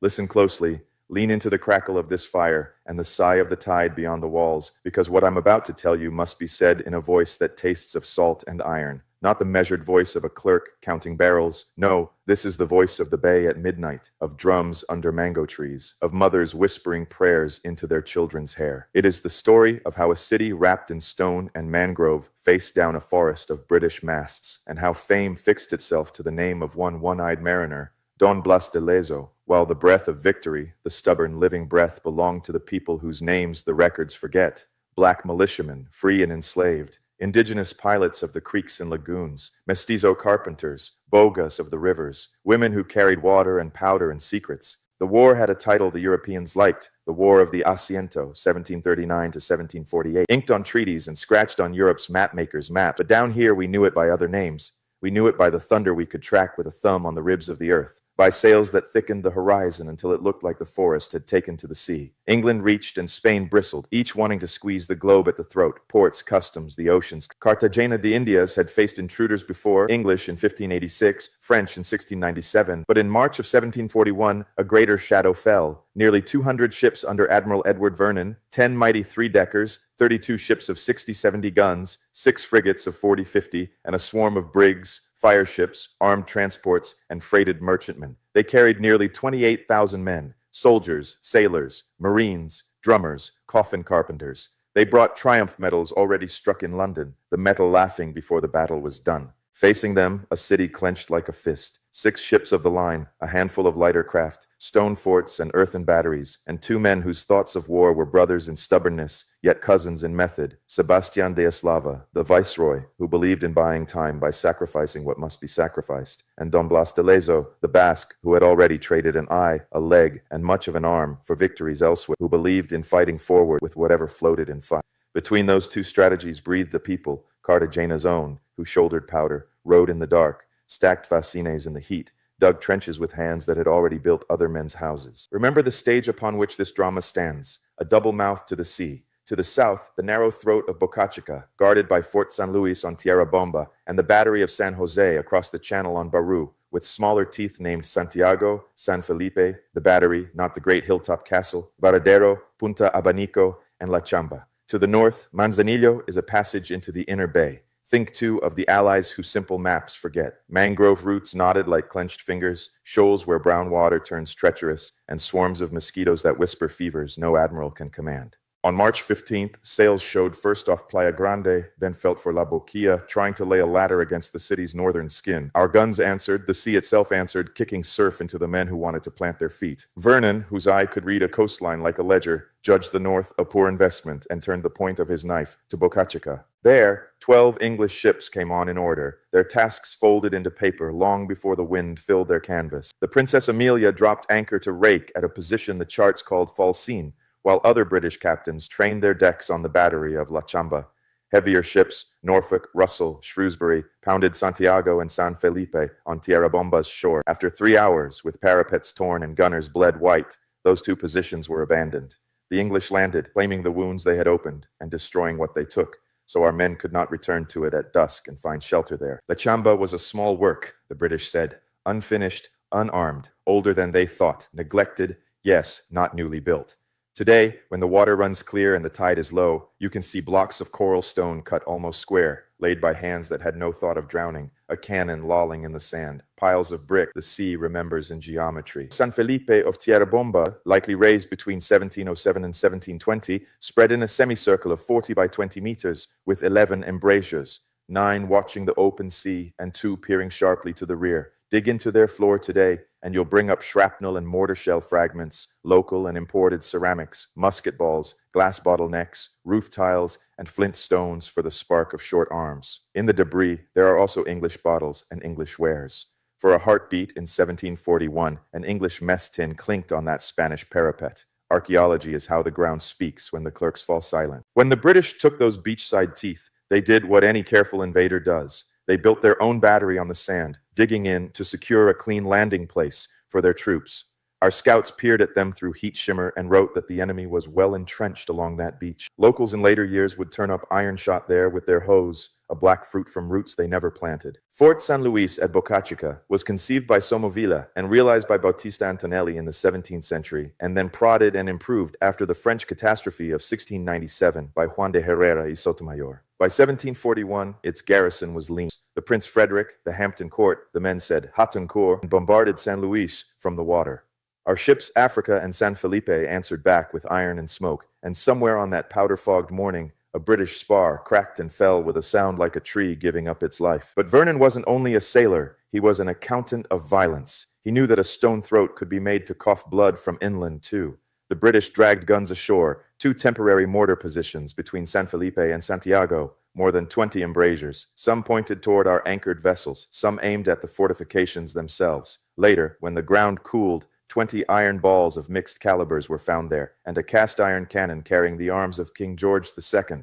Listen closely, lean into the crackle of this fire and the sigh of the tide beyond the walls, because what I'm about to tell you must be said in a voice that tastes of salt and iron. Not the measured voice of a clerk counting barrels. No, this is the voice of the bay at midnight, of drums under mango trees, of mothers whispering prayers into their children's hair. It is the story of how a city wrapped in stone and mangrove faced down a forest of British masts, and how fame fixed itself to the name of one one-eyed mariner, Don Blas de Lezo, while the breath of victory, the stubborn living breath, belonged to the people whose names the records forget. Black militiamen, free and enslaved, indigenous pilots of the creeks and lagoons, mestizo carpenters, bogas of the rivers, women who carried water and powder and secrets. The war had a title the Europeans liked, the War of the Asiento, 1739 to 1748, inked on treaties and scratched on Europe's mapmaker's map. But down here we knew it by other names. We knew it by the thunder we could track with a thumb on the ribs of the earth, by sails that thickened the horizon until it looked like the forest had taken to the sea. England reached and Spain bristled, each wanting to squeeze the globe at the throat. Ports, customs, the oceans. Cartagena de Indias had faced intruders before, English in 1586, French in 1697, but in March of 1741, a greater shadow fell. Nearly 200 ships under Admiral Edward Vernon, 10 mighty three-deckers, 32 ships of 60-70 guns, 6 frigates of 40-50, and a swarm of brigs, fire ships, armed transports, and freighted merchantmen. They carried nearly 28,000 men, soldiers, sailors, marines, drummers, coffin carpenters. They brought triumph medals already struck in London, the metal laughing before the battle was done. Facing them, a city clenched like a fist, 6 ships of the line, a handful of lighter craft, stone forts and earthen batteries, and 2 men whose thoughts of war were brothers in stubbornness, yet cousins in method. Sebastian de Eslava, the viceroy, who believed in buying time by sacrificing what must be sacrificed, and Don Blas de Lezo, the Basque, who had already traded an eye, a leg, and much of an arm for victories elsewhere, who believed in fighting forward with whatever floated in fight. Between those two strategies breathed a people, Cartagena's own, who shouldered powder, rode in the dark, stacked fascines in the heat, dug trenches with hands that had already built other men's houses. Remember the stage upon which this drama stands, a double mouth to the sea. To the south, the narrow throat of Boca Chica, guarded by Fort San Luis on Tierra Bomba, and the battery of San Jose across the channel on Baru, with smaller teeth named Santiago, San Felipe, the battery, not the great hilltop castle, Varadero, Punta Abanico, and La Chamba. To the north, Manzanillo is a passage into the inner bay. Think, too, of the allies whose simple maps forget. Mangrove roots knotted like clenched fingers, shoals where brown water turns treacherous, and swarms of mosquitoes that whisper fevers no admiral can command. On March 15th, sails showed first off Playa Grande, then felt for La Boquilla, trying to lay a ladder against the city's northern skin. Our guns answered, the sea itself answered, kicking surf into the men who wanted to plant their feet. Vernon, whose eye could read a coastline like a ledger, judged the north a poor investment and turned the point of his knife to Boca Chica. There, 12 English ships came on in order, their tasks folded into paper long before the wind filled their canvas. The Princess Amelia dropped anchor to rake at a position the charts called Falsine, while other British captains trained their decks on the battery of La Chamba. Heavier ships, Norfolk, Russell, Shrewsbury, pounded Santiago and San Felipe on Tierra Bomba's shore. After 3 hours, with parapets torn and gunners bled white, those 2 positions were abandoned. The English landed, claiming the wounds they had opened and destroying what they took, so our men could not return to it at dusk and find shelter there. La Chamba was a small work, the British said, unfinished, unarmed, older than they thought, neglected, yes, not newly built. Today, when the water runs clear and the tide is low, you can see blocks of coral stone cut almost square, laid by hands that had no thought of drowning, a cannon lolling in the sand, piles of brick the sea remembers in geometry. San Felipe of Tierra Bomba, likely raised between 1707 and 1720, spread in a semicircle of 40 by 20 meters, with 11 embrasures, 9 watching the open sea and 2 peering sharply to the rear. Dig into their floor today, and you'll bring up shrapnel and mortar shell fragments, local and imported ceramics, musket balls, glass bottlenecks, roof tiles, and flint stones for the spark of short arms. In the debris, there are also English bottles and English wares. For a heartbeat in 1741, an English mess tin clinked on that Spanish parapet. Archaeology is how the ground speaks when the clerks fall silent. When the British took those beachside teeth, they did what any careful invader does. They built their own battery on the sand, digging in to secure a clean landing place for their troops. Our scouts peered at them through heat shimmer and wrote that the enemy was well entrenched along that beach. Locals in later years would turn up iron shot there with their hoes, a black fruit from roots they never planted. Fort San Luis at Boca Chica was conceived by Sommovila and realized by Bautista Antonelli in the 17th century, and then prodded and improved after the French catastrophe of 1697 by Juan de Herrera y Sotomayor. By 1741, its garrison was lean. The Prince Frederick, the Hampton Court, the men said Hatancourt, and bombarded San Luis from the water. Our ships Africa and San Felipe answered back with iron and smoke, and somewhere on that powder-fogged morning, a British spar cracked and fell with a sound like a tree giving up its life. But Vernon wasn't only a sailor, he was an accountant of violence. He knew that a stone throat could be made to cough blood from inland too. The British dragged guns ashore, 2 temporary mortar positions between San Felipe and Santiago, more than 20 embrasures. Some pointed toward our anchored vessels, some aimed at the fortifications themselves. Later, when the ground cooled, 20 iron balls of mixed calibers were found there, and a cast-iron cannon carrying the arms of King George II.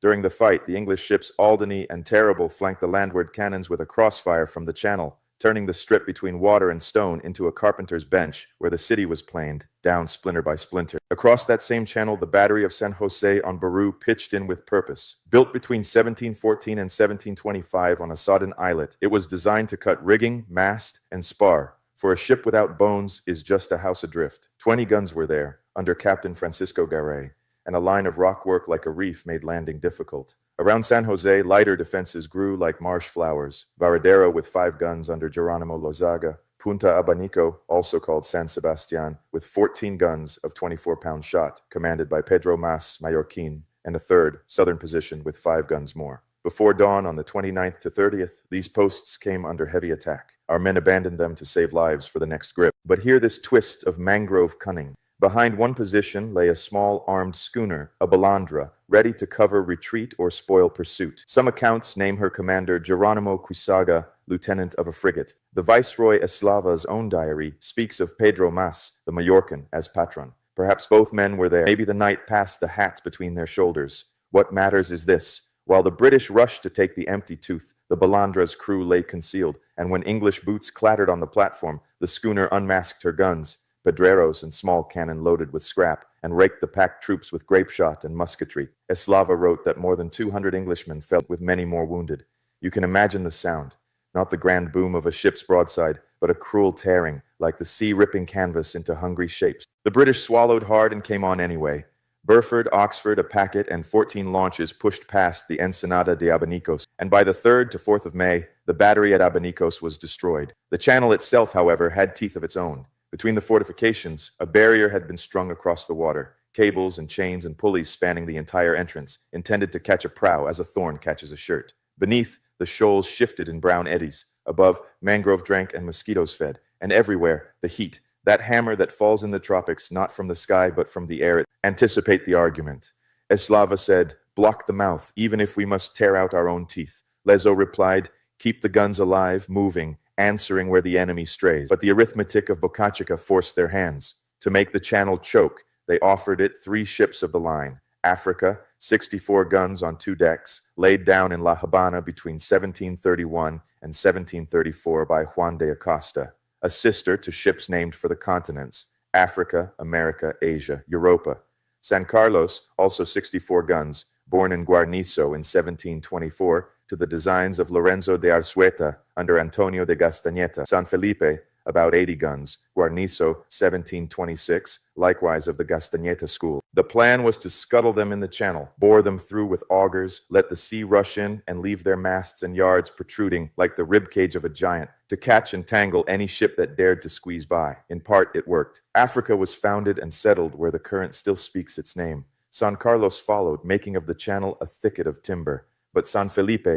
During the fight, the English ships Alderney and Terrible flanked the landward cannons with a crossfire from the channel, turning the strip between water and stone into a carpenter's bench, where the city was planed, down splinter by splinter. Across that same channel, the battery of San Jose on Baru pitched in with purpose. Built between 1714 and 1725 on a sodden islet, it was designed to cut rigging, mast, and spar. For a ship without bones is just a house adrift. 20 guns were there, under Captain Francisco Garay, and a line of rockwork like a reef made landing difficult. Around San Jose, lighter defenses grew like marsh flowers. Varadero with 5 guns under Geronimo Lozaga, Punta Abanico, also called San Sebastian, with 14 guns of 24-pound shot, commanded by Pedro Mas Mallorquin, and a third, southern position, with 5 guns more. Before dawn on the 29th to 30th, these posts came under heavy attack. Our men abandoned them to save lives for the next grip. But hear this twist of mangrove cunning. Behind one position lay a small armed schooner, a balandra, ready to cover retreat or spoil pursuit. Some accounts name her commander Geronimo Quisaga, lieutenant of a frigate. The Viceroy Eslava's own diary speaks of Pedro Mas, the Mallorcan, as patron. Perhaps both men were there. Maybe the night passed the hat between their shoulders. What matters is this. While the British rushed to take the empty tooth, the Balandra's crew lay concealed, and when English boots clattered on the platform, the schooner unmasked her guns, pedreros and small cannon loaded with scrap, and raked the packed troops with grape shot and musketry. Eslava wrote that more than 200 Englishmen fell, with many more wounded. You can imagine the sound, not the grand boom of a ship's broadside, but a cruel tearing, like the sea ripping canvas into hungry shapes. The British swallowed hard and came on anyway. Burford, Oxford, a packet, and 14 launches pushed past the Ensenada de Abanicos, and by the 3rd to 4th of May, the battery at Abanicos was destroyed. The channel itself, however, had teeth of its own. Between the fortifications, a barrier had been strung across the water, cables and chains and pulleys spanning the entire entrance, intended to catch a prow as a thorn catches a shirt. Beneath, the shoals shifted in brown eddies. Above, mangrove drank and mosquitoes fed, and everywhere, the heat, that hammer that falls in the tropics, not from the sky but from the air. Anticipate the argument. Eslava said, block the mouth, even if we must tear out our own teeth. Lezo replied, keep the guns alive, moving, answering where the enemy strays. But the arithmetic of Boca Chica forced their hands. To make the channel choke, they offered it 3 ships of the line. Africa, 64 guns on 2 decks, laid down in La Habana between 1731 and 1734 by Juan de Acosta, a sister to ships named for the continents, Africa, America, Asia, Europa. San Carlos, also 64 guns, born in Guarnizo in 1724, to the designs of Lorenzo de Arzueta under Antonio de Gastañeta. San Felipe, about 80 guns, Guarnizo, 1726, likewise of the Gastañeta school. The plan was to scuttle them in the channel, bore them through with augers, let the sea rush in, and leave their masts and yards protruding like the ribcage of a giant, to catch and tangle any ship that dared to squeeze by. In part, it worked. Africa was founded and settled where the current still speaks its name. San Carlos followed, making of the channel a thicket of timber. But San Felipe,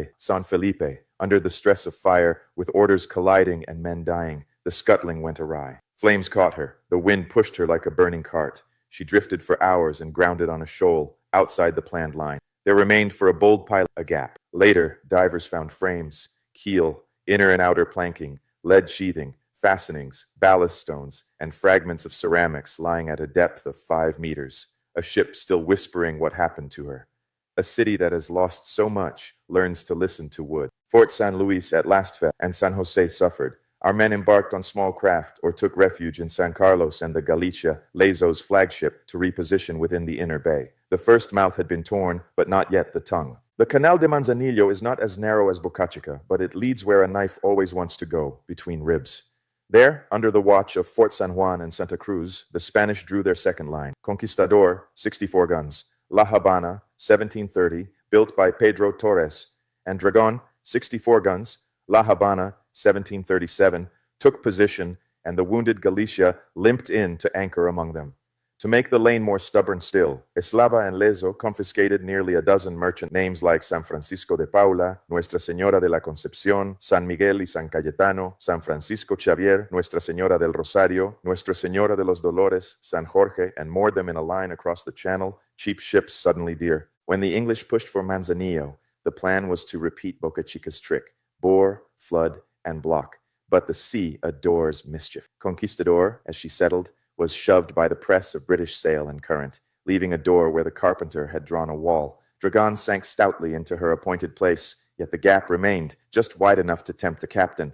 under the stress of fire, with orders colliding and men dying, the scuttling went awry. Flames caught her. The wind pushed her like a burning cart. She drifted for hours and grounded on a shoal outside the planned line. There remained for a bold pilot a gap. Later, divers found frames, keel, inner and outer planking, lead sheathing, fastenings, ballast stones, and fragments of ceramics lying at a depth of 5 meters. A ship still whispering what happened to her. A city that has lost so much learns to listen to wood. Fort San Luis at last fell, and San Jose suffered. Our men embarked on small craft or took refuge in San Carlos and the Galicia, Lezo's flagship, to reposition within the inner bay. The first mouth had been torn, but not yet the tongue. The Canal de Manzanillo is not as narrow as Bocachica, but it leads where a knife always wants to go, between ribs. There, under the watch of Fort San Juan and Santa Cruz, the Spanish drew their second line. Conquistador, 64 guns. La Habana, 1730, built by Pedro Torres. And Dragon, 64 guns. La Habana, 1737, took position, and the wounded Galicia limped in to anchor among them. To make the lane more stubborn still, Eslava and Lezo confiscated nearly a dozen merchant names like San Francisco de Paula, Nuestra Señora de la Concepción, San Miguel y San Cayetano, San Francisco Xavier, Nuestra Señora del Rosario, Nuestra Señora de los Dolores, San Jorge, and moored them in a line across the channel, cheap ships suddenly dear. When the English pushed for Manzanillo, the plan was to repeat Boca Chica's trick: bore, flood, and block. But the sea adores mischief. Conquistador, as she settled, was shoved by the press of British sail and current, leaving a door where the carpenter had drawn a wall. Dragon sank stoutly into her appointed place, yet the gap remained, just wide enough to tempt a captain.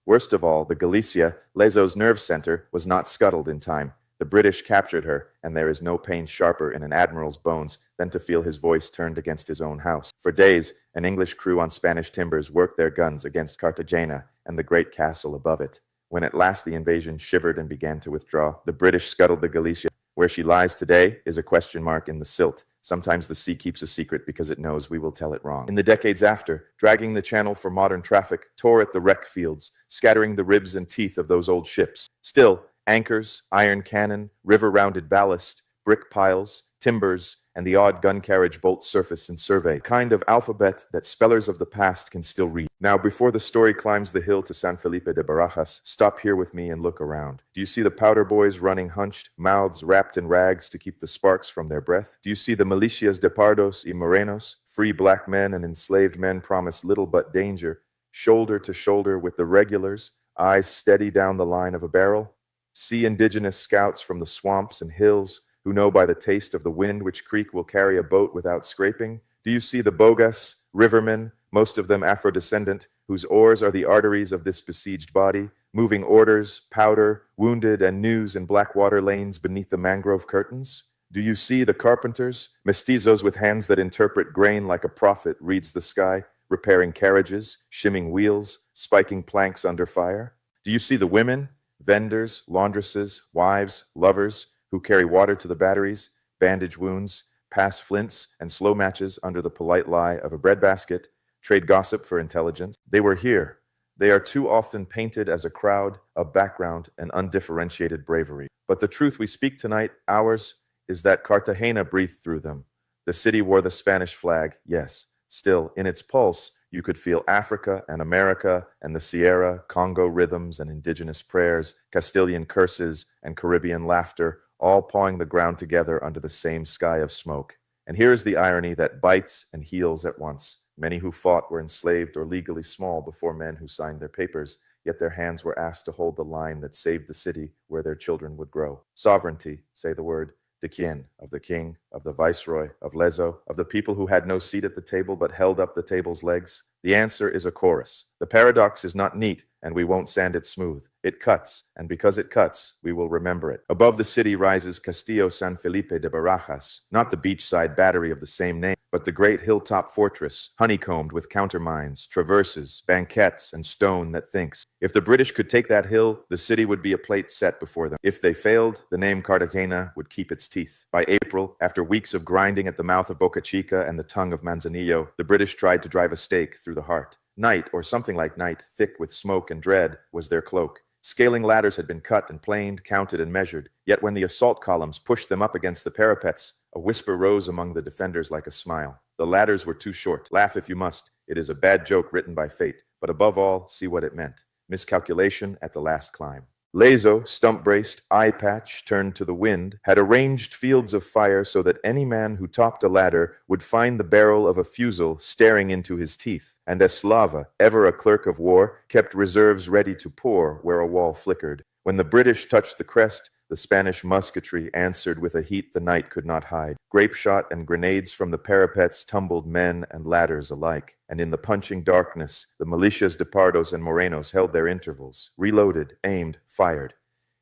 Worst of all, the Galicia, Lezo's nerve center, was not scuttled in time. The British captured her, and there is no pain sharper in an admiral's bones than to feel his voice turned against his own house. For days, an English crew on Spanish timbers worked their guns against Cartagena and the great castle above it. When at last the invasion shivered and began to withdraw, the British scuttled the Galicia. Where she lies today is a question mark in the silt. Sometimes the sea keeps a secret because it knows we will tell it wrong. In the decades after, dragging the channel for modern traffic tore at the wreck fields, scattering the ribs and teeth of those old ships. Still, anchors, iron cannon, river-rounded ballast, brick piles, timbers, and the odd gun carriage bolt surface and survey, kind of alphabet that spellers of the past can still read. Now, before the story climbs the hill to San Felipe de Barajas, stop here with me and look around. Do you see the powder boys running hunched, mouths wrapped in rags to keep the sparks from their breath? Do you see the militias de Pardos y Morenos? Free black men and enslaved men promise little but danger, shoulder to shoulder with the regulars, eyes steady down the line of a barrel? See indigenous scouts from the swamps and hills who know by the taste of the wind which creek will carry a boat without scraping? Do you see the bogas, rivermen, most of them Afro descendant, whose oars are the arteries of this besieged body, moving orders, powder, wounded, and news in black water lanes beneath the mangrove curtains? Do you see the carpenters, mestizos with hands that interpret grain like a prophet reads the sky, repairing carriages, shimming wheels, spiking planks under fire? Do you see the women, vendors, laundresses, wives, lovers, who carry water to the batteries, bandage wounds, pass flints and slow matches under the polite lie of a breadbasket, trade gossip for intelligence? They were here. They are too often painted as a crowd, a background, and undifferentiated bravery. But the truth we speak tonight, ours, is that Cartagena breathed through them. The city wore the Spanish flag, yes. Still, in its pulse, you could feel Africa and America and the Sierra, Congo rhythms and indigenous prayers, Castilian curses and Caribbean laughter, all pawing the ground together under the same sky of smoke. And here is the irony that bites and heals at once. Many who fought were enslaved or legally small before men who signed their papers, yet their hands were asked to hold the line that saved the city where their children would grow. Sovereignty, say the word, de quien, of the king, of the viceroy, of Lezo, of the people who had no seat at the table but held up the table's legs? The answer is a chorus. The paradox is not neat, and we won't sand it smooth. It cuts, and because it cuts, we will remember it. Above the city rises Castillo San Felipe de Barajas, not the beachside battery of the same name, but the great hilltop fortress, honeycombed with countermines, traverses, banquettes, and stone that thinks. If the British could take that hill, the city would be a plate set before them. If they failed, the name Cartagena would keep its teeth. By April, after weeks of grinding at the mouth of Boca Chica and the tongue of Manzanillo, the British tried to drive a stake through the heart. Night, or something like night, thick with smoke and dread, was their cloak. Scaling ladders had been cut and planed, counted and measured. Yet when the assault columns pushed them up against the parapets, a whisper rose among the defenders like a smile. The ladders were too short. Laugh if you must. It is a bad joke written by fate. But above all, see what it meant. Miscalculation at the last climb. Lezo, stump-braced, eye-patch turned to the wind, had arranged fields of fire so that any man who topped a ladder would find the barrel of a fusil staring into his teeth. And Eslava, ever a clerk of war, kept reserves ready to pour where a wall flickered. When the British touched the crest, the Spanish musketry answered with a heat the night could not hide. Grape shot and grenades from the parapets tumbled men and ladders alike. And in the punching darkness, the militias de Pardos and Morenos held their intervals, reloaded, aimed, fired.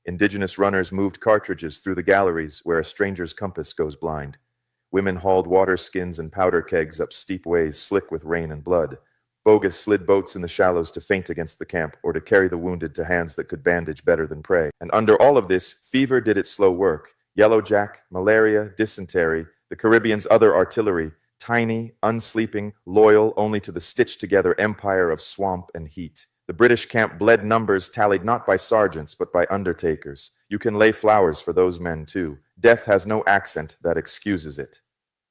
Indigenous runners moved cartridges through the galleries where a stranger's compass goes blind. Women hauled water skins and powder kegs up steep ways slick with rain and blood. Bogus slid boats in the shallows to feint against the camp or to carry the wounded to hands that could bandage better than pray. And under all of this, fever did its slow work. Yellowjack, malaria, dysentery, the Caribbean's other artillery, tiny, unsleeping, loyal only to the stitched-together empire of swamp and heat. The British camp bled numbers tallied not by sergeants, but by undertakers. You can lay flowers for those men, too. Death has no accent that excuses it.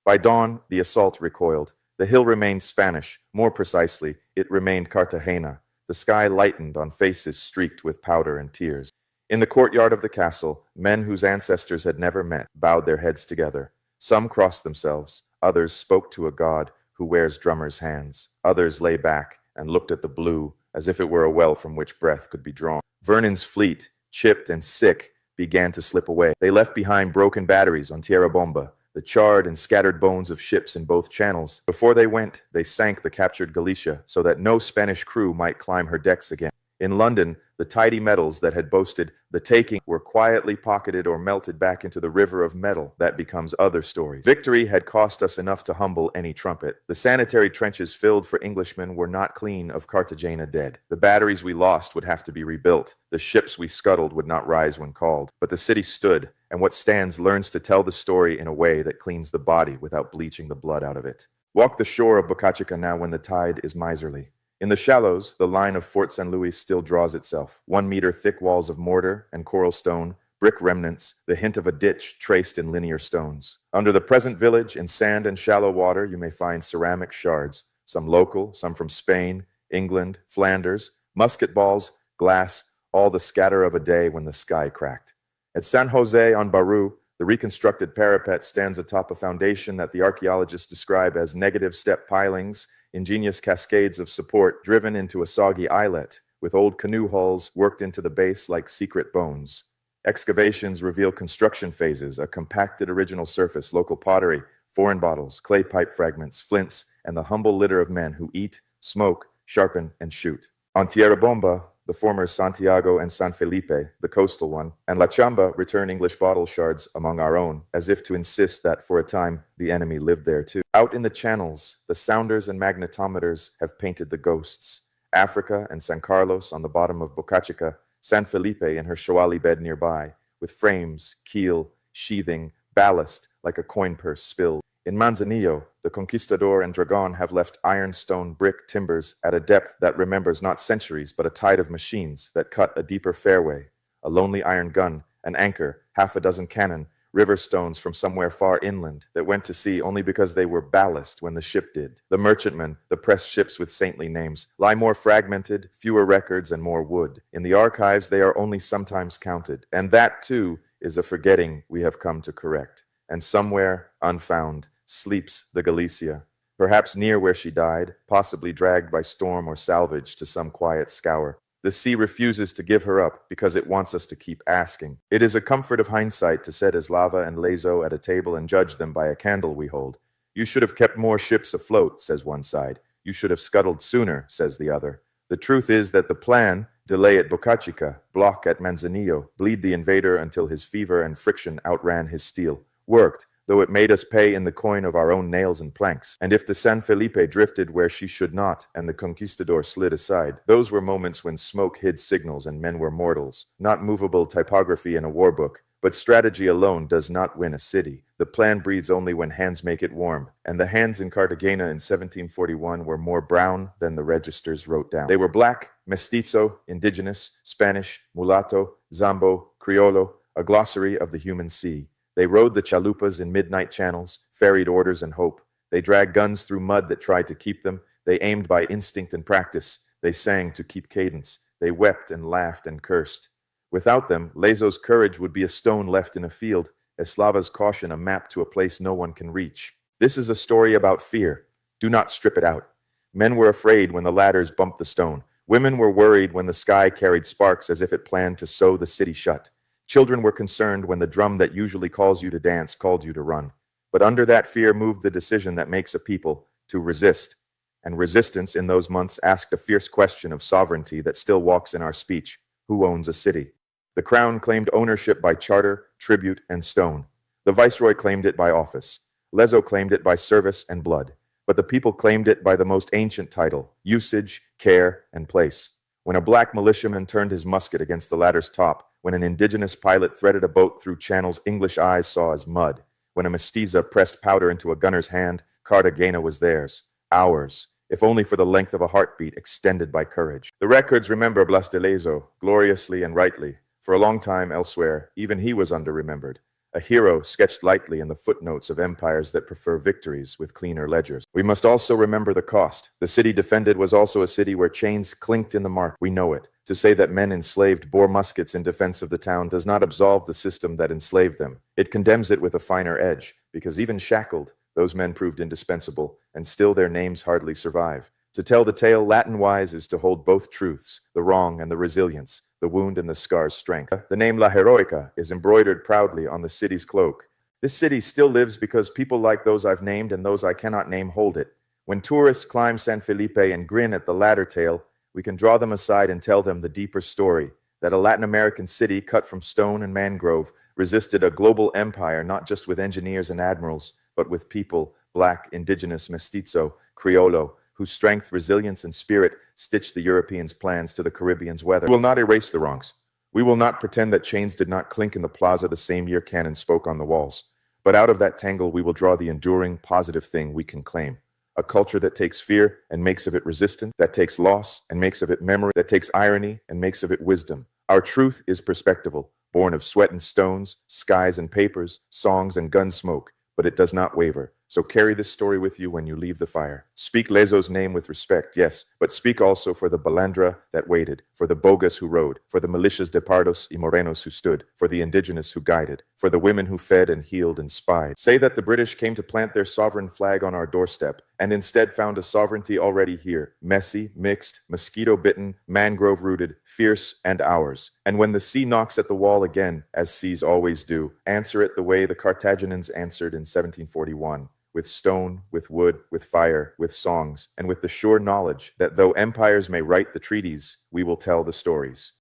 By dawn, the assault recoiled. The hill remained Spanish. More precisely, it remained Cartagena. The sky lightened on faces streaked with powder and tears. In the courtyard of the castle, men whose ancestors had never met bowed their heads together. Some crossed themselves. Others spoke to a god who wears drummers' hands. Others lay back and looked at the blue as if it were a well from which breath could be drawn. Vernon's fleet, chipped and sick, began to slip away. They left behind broken batteries on Tierra Bomba, the charred and scattered bones of ships in both channels. Before they went, they sank the captured Galicia so that no Spanish crew might climb her decks again. In London, the tidy metals that had boasted the taking were quietly pocketed or melted back into the river of metal that becomes other stories. Victory had cost us enough to humble any trumpet. The sanitary trenches filled for Englishmen were not clean of Cartagena dead. The batteries we lost would have to be rebuilt. The ships we scuttled would not rise when called. But the city stood, and what stands learns to tell the story in a way that cleans the body without bleaching the blood out of it. Walk the shore of Bocachica now when the tide is miserly. In the shallows, the line of Fort San Luis still draws itself. 1 meter thick walls of mortar and coral stone, brick remnants, the hint of a ditch traced in linear stones. Under the present village, in sand and shallow water, you may find ceramic shards, some local, some from Spain, England, Flanders, musket balls, glass, all the scatter of a day when the sky cracked. At San Jose on Baru, the reconstructed parapet stands atop a foundation that the archaeologists describe as negative step pilings, ingenious cascades of support driven into a soggy islet, with old canoe hulls worked into the base like secret bones. Excavations reveal construction phases, a compacted original surface, local pottery, foreign bottles, clay pipe fragments, flints, and the humble litter of men who eat, smoke, sharpen, and shoot. On Tierra Bomba, the former Santiago and San Felipe, the coastal one, and La Chamba return English bottle shards among our own, as if to insist that for a time the enemy lived there too. Out in the channels, the sounders and magnetometers have painted the ghosts. Africa and San Carlos on the bottom of Bocachica, San Felipe in her Shoali bed nearby, with frames, keel, sheathing, ballast, like a coin purse spilled. In Manzanillo, the Conquistador and Dragon have left ironstone brick timbers at a depth that remembers not centuries but a tide of machines that cut a deeper fairway, a lonely iron gun, an anchor, half a dozen cannon, river stones from somewhere far inland that went to sea only because they were ballast when the ship did. The merchantmen, the pressed ships with saintly names, lie more fragmented, fewer records, and more wood. In the archives, they are only sometimes counted, and that, too, is a forgetting we have come to correct. And somewhere, unfound, sleeps the Galicia, perhaps near where she died, possibly dragged by storm or salvage to some quiet scour. The sea refuses to give her up because it wants us to keep asking. It is a comfort of hindsight to set Eslava and Lezo at a table and judge them by a candle we hold. You should have kept more ships afloat, says one side. You should have scuttled sooner, says the other. The truth is that the plan, delay at Bocachica, block at Manzanillo, bleed the invader until his fever and friction outran his steel, worked, though it made us pay in the coin of our own nails and planks. And if the San Felipe drifted where she should not, and the Conquistador slid aside, those were moments when smoke hid signals and men were mortals, not movable typography in a war book. But strategy alone does not win a city. The plan breeds only when hands make it warm, and the hands in Cartagena in 1741 were more brown than the registers wrote down. They were black, mestizo, indigenous, Spanish, mulatto, zambo, criollo, a glossary of the human sea. They rode the chalupas in midnight channels, ferried orders and hope. They dragged guns through mud that tried to keep them. They aimed by instinct and practice. They sang to keep cadence. They wept and laughed and cursed. Without them, Lezo's courage would be a stone left in a field, Eslava's caution a map to a place no one can reach. This is a story about fear. Do not strip it out. Men were afraid when the ladders bumped the stone. Women were worried when the sky carried sparks as if it planned to sew the city shut. Children were concerned when the drum that usually calls you to dance called you to run. But under that fear moved the decision that makes a people, to resist. And resistance in those months asked a fierce question of sovereignty that still walks in our speech. Who owns a city? The crown claimed ownership by charter, tribute, and stone. The viceroy claimed it by office. Lezo claimed it by service and blood, but the people claimed it by the most ancient title, usage, care, and place. When a black militiaman turned his musket against the ladder's top, when an indigenous pilot threaded a boat through channels English eyes saw as mud, when a mestiza pressed powder into a gunner's hand, Cartagena was theirs, ours, if only for the length of a heartbeat extended by courage. The records remember Blas de Lezo, gloriously and rightly. For a long time elsewhere, even he was under-remembered. A hero sketched lightly in the footnotes of empires that prefer victories with cleaner ledgers. We must also remember the cost. The city defended was also a city where chains clinked in the market. We know it. To say that men enslaved bore muskets in defense of the town does not absolve the system that enslaved them. It condemns it with a finer edge, because even shackled, those men proved indispensable, and still their names hardly survive. To tell the tale Latin-wise is to hold both truths, the wrong and the resilience, the wound and the scar's strength. The name La Heroica is embroidered proudly on the city's cloak. This city still lives because people like those I've named and those I cannot name hold it. When tourists climb San Felipe and grin at the latter tale, we can draw them aside and tell them the deeper story, that a Latin American city cut from stone and mangrove resisted a global empire not just with engineers and admirals, but with people, black, indigenous, mestizo, criollo, whose strength, resilience, and spirit stitched the Europeans' plans to the Caribbean's weather. We will not erase the wrongs. We will not pretend that chains did not clink in the plaza the same year cannon spoke on the walls. But out of that tangle, we will draw the enduring, positive thing we can claim. A culture that takes fear and makes of it resistance, that takes loss and makes of it memory, that takes irony and makes of it wisdom. Our truth is perspectival, born of sweat and stones, skies and papers, songs and gun smoke, but it does not waver. So carry this story with you when you leave the fire. Speak Lezo's name with respect, yes, but speak also for the balandra that waited, for the bogas who rode, for the militias de pardos y morenos who stood, for the indigenous who guided, for the women who fed and healed and spied. Say that the British came to plant their sovereign flag on our doorstep, and instead found a sovereignty already here, messy, mixed, mosquito-bitten, mangrove-rooted, fierce, and ours. And when the sea knocks at the wall again, as seas always do, answer it the way the Carthaginians answered in 1741. With stone, with wood, with fire, with songs, and with the sure knowledge that though empires may write the treaties, we will tell the stories.